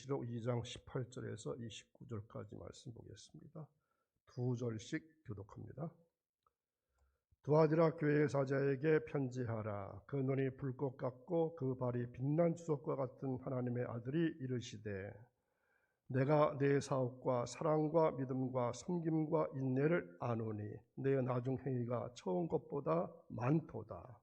계시록 2장 18절에서 29절까지 말씀 보겠습니다. 두 절씩 교독합니다. 두아디라 교회의 사자에게 편지하라. 그 눈이 불꽃 같고 그 발이 빛난 주석과 같은 하나님의 아들이 이르시되 내가 내 사업과 사랑과 믿음과 섬김과 인내를 아노니 내 나중 행위가 처음 것보다 많도다.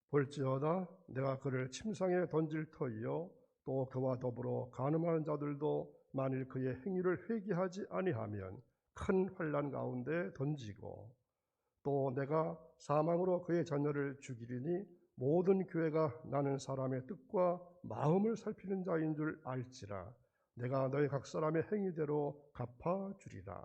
볼지어다 내가 그를 침상에 던질 터이요 또 그와 더불어 간음하는 자들도 만일 그의 행위를 회개하지 아니하면 큰 환난 가운데 던지고 또 내가 사망으로 그의 자녀를 죽이리니 모든 교회가 나는 사람의 뜻과 마음을 살피는 자인 줄 알지라. 내가 너희 각 사람의 행위대로 갚아주리라.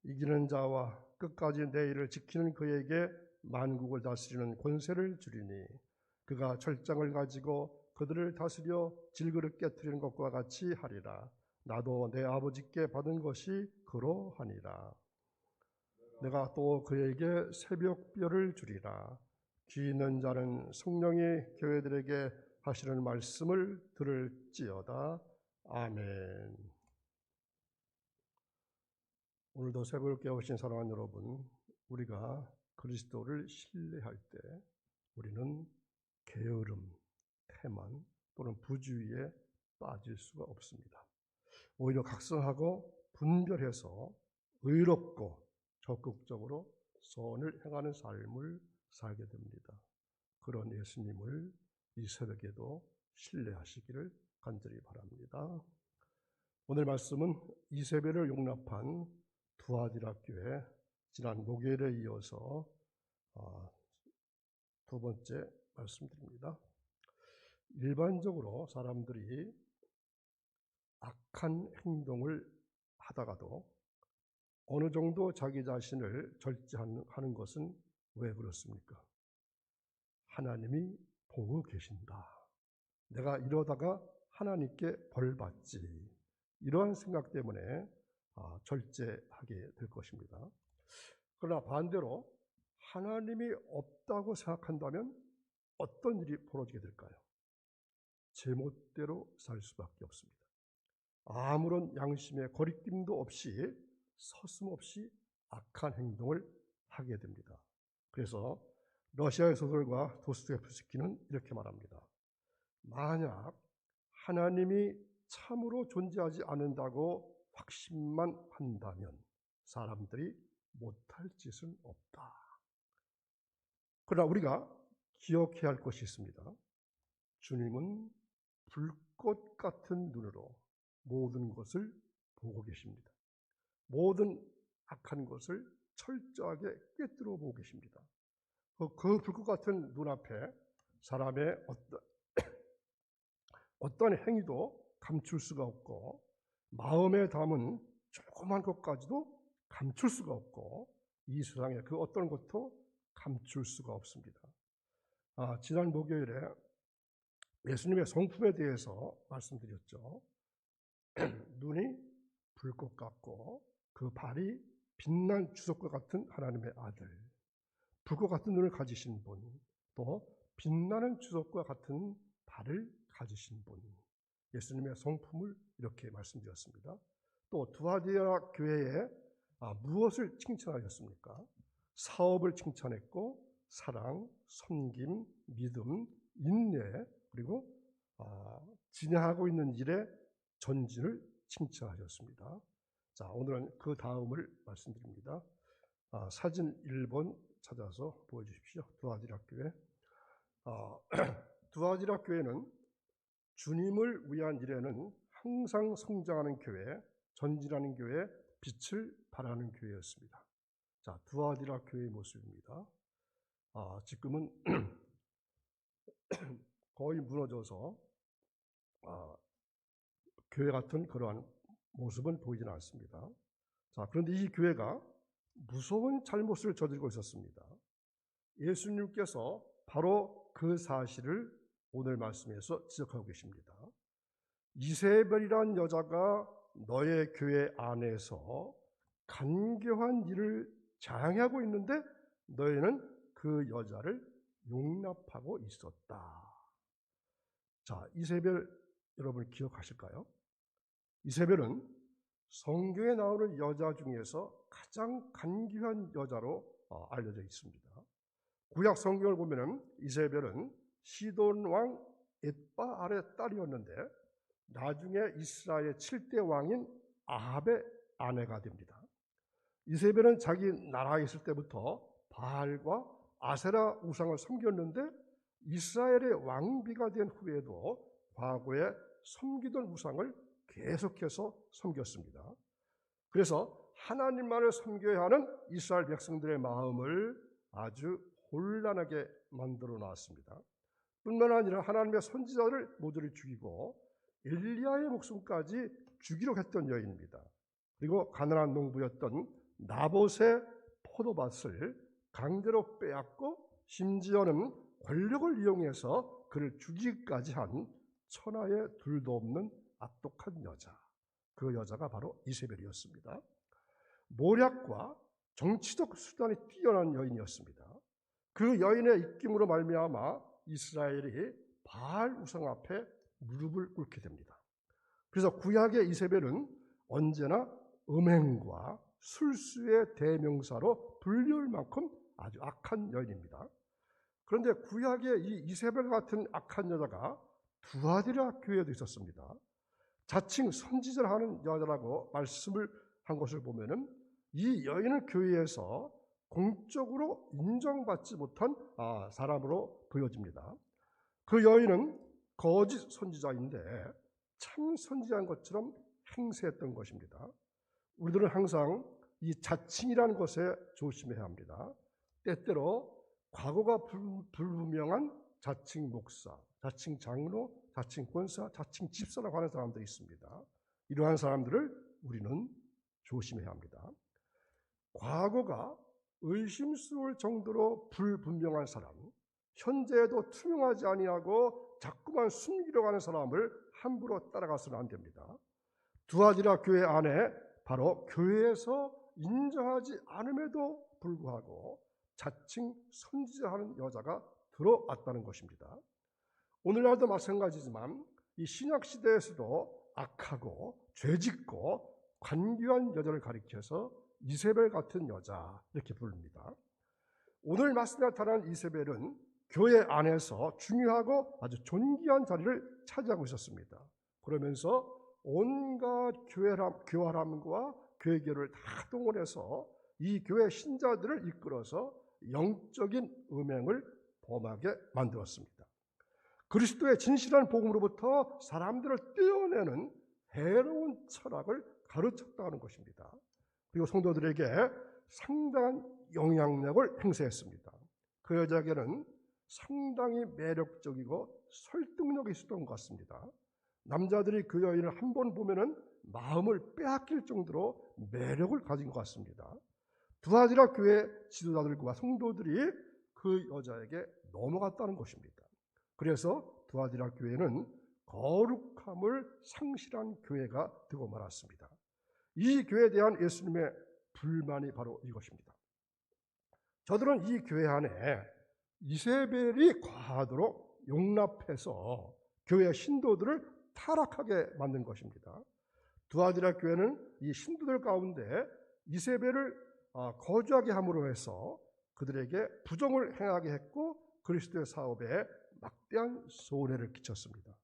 이기는 자와 끝까지 내 일을 지키는 그에게 만국을 다스리는 권세를 주리니 그가 철장을 가지고 그들을 다스려 질그릇 깨트리는 것과 같이 하리라. 나도 내 아버지께 받은 것이 그러하니라. 내가 또 그에게 새벽별을 주리라. 귀 있는 자는 성령이 교회들에게 하시는 말씀을 들을지어다. 아멘. 오늘도 새벽을 깨우신 사랑하는 여러분, 우리가 그리스도를 신뢰할 때 우리는 게으름, 태만 또는 부주의에 빠질 수가 없습니다. 오히려 각성하고 분별해서 의롭고 적극적으로 선을 행하는 삶을 살게 됩니다. 그런 예수님을 이 새벽에도 신뢰하시기를 간절히 바랍니다. 오늘 말씀은 이세벨을 용납한 두아디라 교회, 지난 목요일에 이어서 두 번째 말씀드립니다. 일반적으로 사람들이 악한 행동을 하다가도 어느 정도 자기 자신을 절제하는 것은 왜 그렇습니까? 하나님이 보고 계신다. 내가 이러다가 하나님께 벌 받지. 이러한 생각 때문에 절제하게 될 것입니다. 그러나 반대로 하나님이 없다고 생각한다면 어떤 일이 벌어지게 될까요? 제멋대로 살 수밖에 없습니다. 아무런 양심의 거리낌도 없이 서슴없이 악한 행동을 하게 됩니다. 그래서 러시아의 소설가 도스토옙스키는 이렇게 말합니다. 만약 하나님이 참으로 존재하지 않는다고 확신만 한다면 사람들이 못할 짓은 없다. 그러나 우리가 기억해야 할 것이 있습니다. 주님은 불꽃 같은 눈으로 모든 것을 보고 계십니다. 모든 악한 것을 철저하게 꿰뚫어 보고 계십니다. 그 불꽃 같은 눈앞에 사람의 어떤 행위도 감출 수가 없고 마음에 담은 조그만 것까지도 감출 수가 없고 이 세상에 그 어떤 것도 감출 수가 없습니다. 지난 목요일에 예수님의 성품에 대해서 말씀드렸죠. 눈이 불꽃 같고 그 발이 빛난 주석과 같은 하나님의 아들, 불꽃 같은 눈을 가지신 분, 또 빛나는 주석과 같은 발을 가지신 분, 예수님의 성품을 이렇게 말씀드렸습니다. 또 두아디라 교회에 무엇을 칭찬하셨습니까? 사업을 칭찬했고 사랑, 섬김, 믿음, 인내 그리고 진행하고 있는 일에 전진을 칭찬하셨습니다. 자, 오늘은 그 다음을 말씀드립니다. 사진 1번 찾아서 보여주십시오. 두아디라 교회. 두아디라 교회는 주님을 위한 일에는 항상 성장하는 교회, 전진하는 교회, 빛을 바라는 교회였습니다. 자, 두아디라 교회의 모습입니다. 지금은 거의 무너져서 교회 같은 그러한 모습은 보이지는 않습니다. 자, 그런데 이 교회가 무서운 잘못을 저지르고 있었습니다. 예수님께서 바로 그 사실을 오늘 말씀에서 지적하고 계십니다. 이세벨이란 여자가 너의 교회 안에서 간교한 일을 자행하고 있는데 너희는 그 여자를 용납하고 있었다. 자, 이세벨 여러분 기억하실까요? 이세벨은 성경에 나오는 여자 중에서 가장 간교한 여자로 알려져 있습니다. 구약 성경을 보면은 이세벨은 시돈 왕 엣바알의 딸이었는데 나중에 이스라엘 7대 왕인 아합의 아내가 됩니다. 이세벨은 자기 나라에 있을 때부터 바알과 아세라 우상을 섬겼는데 이스라엘의 왕비가 된 후에도 과거에 섬기던 우상을 계속해서 섬겼습니다. 그래서 하나님만을 섬겨야 하는 이스라엘 백성들의 마음을 아주 혼란하게 만들어 놨습니다. 뿐만 아니라 하나님의 선지자를 모두를 죽이고 엘리야의 목숨까지 죽이려고 했던 여인입니다. 그리고 가난한 농부였던 나봇의 포도밭을 강제로 빼앗고 심지어는 권력을 이용해서 그를 죽이기까지 한 천하에 둘도 없는 악독한 여자, 그 여자가 바로 이세벨이었습니다. 모략과 정치적 수단이 뛰어난 여인이었습니다. 그 여인의 입김으로 말미암아 이스라엘이 바알 우상 앞에 무릎을 꿇게 됩니다. 그래서 구약의 이세벨은 언제나 음행과 술수의 대명사로 불리울 만큼 아주 악한 여인입니다. 그런데 구약의 이 이세벨 같은 악한 여자가 두아디라 교회에도 있었습니다. 자칭 선지자를 하는 여자라고 말씀을 한 것을 보면은 이 여인은 교회에서 공적으로 인정받지 못한 사람으로 보여집니다. 그 여인은 거짓 선지자인데 참 선지자인 것처럼 행세했던 것입니다. 우리들은 항상 이 자칭이라는 것에 조심해야 합니다. 때때로 과거가 불분명한 자칭 목사, 자칭 장로, 자칭 권사, 자칭 집사라고 하는 사람들이 있습니다. 이러한 사람들을 우리는 조심해야 합니다. 과거가 의심스러울 정도로 불분명한 사람, 현재에도 투명하지 아니하고 자꾸만 숨기려고 하는 사람을 함부로 따라가서는 안 됩니다. 두아디라 교회 안에 바로 교회에서 인정하지 않음에도 불구하고 자칭 선지자하는 여자가 들어왔다는 것입니다. 오늘날도 마찬가지지만 이 신약 시대에서도 악하고 죄짓고 관귀한 여자를 가리켜서 이세벨 같은 여자 이렇게 부릅니다. 오늘 말씀에 나타난 이세벨은 교회 안에서 중요하고 아주 존귀한 자리를 차지하고 있었습니다. 그러면서 온갖 교활함과 괴계를 다 동원해서 이 교회 신자들을 이끌어서 영적인 음행을 범하게 만들었습니다. 그리스도의 진실한 복음으로부터 사람들을 떼어내는 해로운 철학을 가르쳤다는 것입니다. 그리고 성도들에게 상당한 영향력을 행사했습니다. 그 여자에게는 상당히 매력적이고 설득력이 있었던 것 같습니다. 남자들이 그 여인을 한 번 보면은 마음을 빼앗길 정도로 매력을 가진 것 같습니다. 두아디라 교회 지도자들과 성도들이 그 여자에게 넘어갔다는 것입니다. 그래서 두아디라 교회는 거룩함을 상실한 교회가 되고 말았습니다. 이 교회에 대한 예수님의 불만이 바로 이것입니다. 저들은 이 교회 안에 이세벨이 과하도록 용납해서 교회 신도들을 타락하게 만든 것입니다. 두아디라 교회는 이 신도들 가운데 이세벨을 거주하게 함으로 해서 그들에게 부정을 행하게 했고 그리스도의 사업에 막대한 손해를 끼쳤습니다.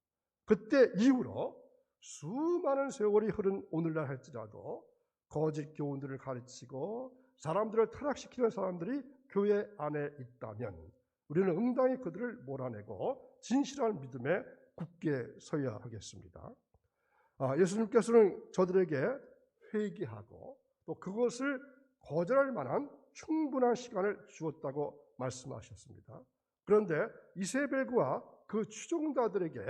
그때 이후로 수많은 세월이 흐른 오늘날 할지라도 거짓 교훈들을 가르치고 사람들을 타락시키는 사람들이 교회 안에 있다면 우리는 응당히 그들을 몰아내고 진실한 믿음에 굳게 서야 하겠습니다. 예수님께서는 저들에게 회개하고 또 그것을 거절할 만한 충분한 시간을 주었다고 말씀하셨습니다. 그런데 이세벨과 그 추종자들에게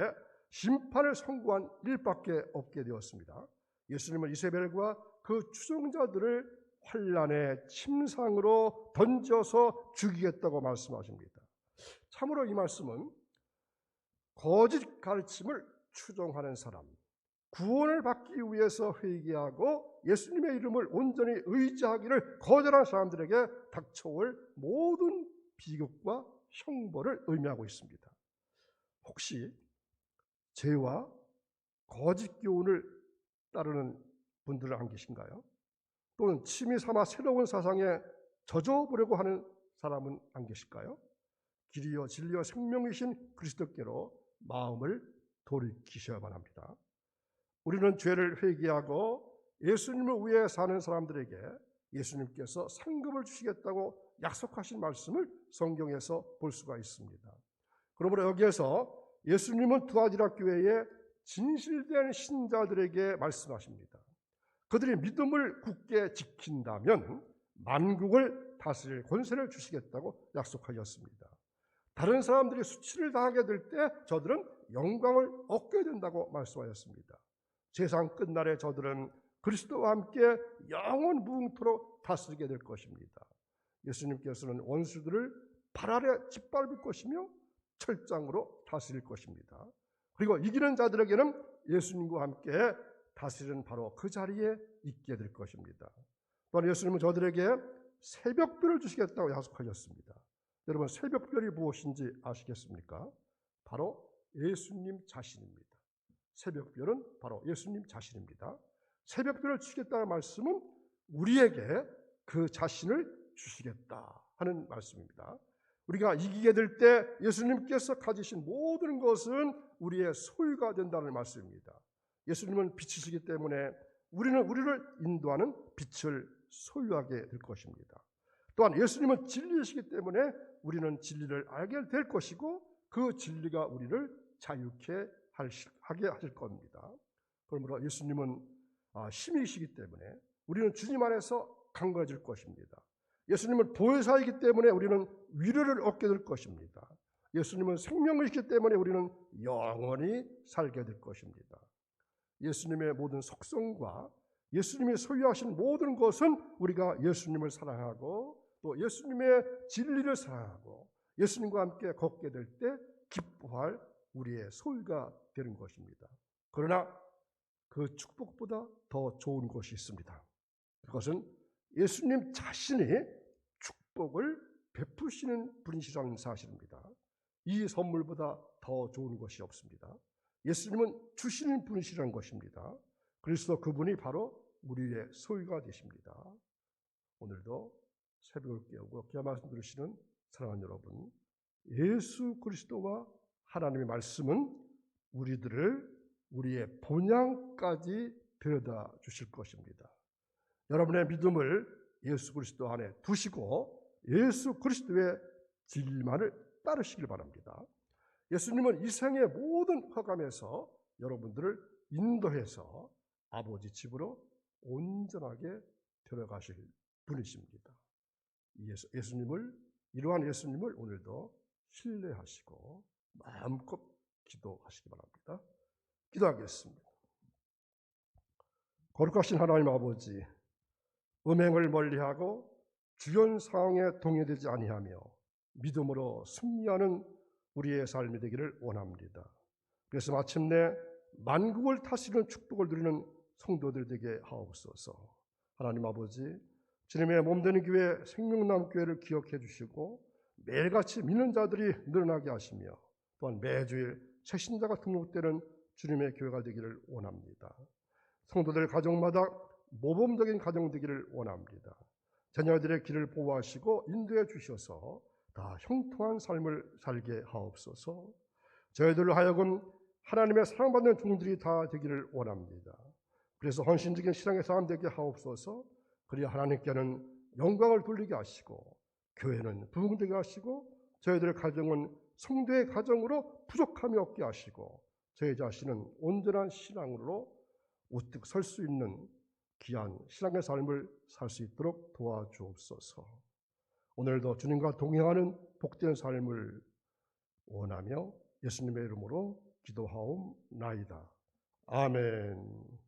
심판을 선고한 일밖에 없게 되었습니다. 예수님은 이세벨과 그 추종자들을 환난의 침상으로 던져서 죽이겠다고 말씀하십니다. 참으로 이 말씀은 거짓 가르침을 추종하는 사람, 구원을 받기 위해서 회개하고 예수님의 이름을 온전히 의지하기를 거절한 사람들에게 닥쳐올 모든 비극과 형벌을 의미하고 있습니다. 혹시 죄와 거짓 교훈을 따르는 분들은 안 계신가요? 또는 취미 삼아 새로운 사상에 젖어보려고 하는 사람은 안 계실까요? 길이요 진리요 생명이신 그리스도께로 마음을 돌이키셔야만 합니다. 우리는 죄를 회개하고 예수님을 위해 사는 사람들에게 예수님께서 상급을 주시겠다고 약속하신 말씀을 성경에서 볼 수가 있습니다. 그러므로 여기에서 예수님은 두아디라 교회의 진실된 신자들에게 말씀하십니다. 그들이 믿음을 굳게 지킨다면 만국을 다스릴 권세를 주시겠다고 약속하셨습니다. 다른 사람들이 수치를 당하게 될 때 저들은 영광을 얻게 된다고 말씀하셨습니다. 세상 끝날에 저들은 그리스도와 함께 영원 무궁토록 다스리게 될 것입니다. 예수님께서는 원수들을 발 아래 짓밟을 것이며 철장으로 다스릴 것입니다. 그리고 이기는 자들에게는 예수님과 함께 다스리는 바로 그 자리에 있게 될 것입니다. 또한 예수님은 저들에게 새벽별을 주시겠다고 약속하셨습니다. 여러분, 새벽별이 무엇인지 아시겠습니까? 바로 예수님 자신입니다. 새벽별은 바로 예수님 자신입니다. 새벽별을 주시겠다는 말씀은 우리에게 그 자신을 주시겠다 하는 말씀입니다. 우리가 이기게 될 때 예수님께서 가지신 모든 것은 우리의 소유가 된다는 말씀입니다. 예수님은 빛이시기 때문에 우리는 우리를 인도하는 빛을 소유하게 될 것입니다. 또한 예수님은 진리이시기 때문에 우리는 진리를 알게 될 것이고 그 진리가 우리를 자유케 하게 하실 겁니다. 그러므로 예수님은 힘이시기 때문에 우리는 주님 안에서 강건해질 것입니다. 예수님은 보혜사이기 때문에 우리는 위로를 얻게 될 것입니다. 예수님은 생명이시기 때문에 우리는 영원히 살게 될 것입니다. 예수님의 모든 속성과 예수님이 소유하신 모든 것은 우리가 예수님을 사랑하고 또 예수님의 진리를 사랑하고 예수님과 함께 걷게 될 때 기뻐할 우리의 소유가 되는 것입니다. 그러나 그 축복보다 더 좋은 것이 있습니다. 그것은 예수님 자신이 축복을 베푸시는 분이시라는 사실입니다. 이 선물보다 더 좋은 것이 없습니다. 예수님은 주시는 분이시라는 것입니다. 그래서 그분이 바로 우리의 소유가 되십니다. 오늘도 새벽을 깨우고 기도 말씀 들으시는 사랑하는 여러분, 예수 그리스도와 하나님의 말씀은 우리들을 우리의 본향까지 데려다 주실 것입니다. 여러분의 믿음을 예수 그리스도 안에 두시고 예수 그리스도의 진리만을 따르시길 바랍니다. 예수님은 이 생의 모든 허감에서 여러분들을 인도해서 아버지 집으로 온전하게 데려가실 분이십니다. 이러한 예수님을 오늘도 신뢰하시고 마음껏 기도하시기 바랍니다. 기도하겠습니다. 거룩하신 하나님 아버지, 음행을 멀리하고 주연 상황에 동요되지 아니하며 믿음으로 승리하는 우리의 삶이 되기를 원합니다. 그래서 마침내 만국을 다스리는 축복을 누리는 성도들 되게 하옵소서. 하나님 아버지, 주님의 몸되는 교회 생명남교회를 기억해 주시고 매일같이 믿는 자들이 늘어나게 하시며 또한 매주일 새신자가 등록되는 주님의 교회가 되기를 원합니다. 성도들 가정마다 모범적인 가정 되기를 원합니다. 자녀들의 길을 보호하시고 인도해 주셔서 다 형통한 삶을 살게 하옵소서. 저희들로 하여금 하나님의 사랑받는 종들이 다 되기를 원합니다. 그래서 헌신적인 신앙의 사람 되게 하옵소서. 그리야 하나님께는 영광을 돌리게 하시고 교회는 부흥되게 하시고 저희들의 가정은 성도의 가정으로 부족함이 없게 하시고 저희 자신은 온전한 신앙으로 우뚝 설 수 있는 귀한 신앙의 삶을 살 수 있도록 도와주옵소서. 오늘도 주님과 동행하는 복된 삶을 원하며 예수님의 이름으로 기도하옵나이다. 아멘.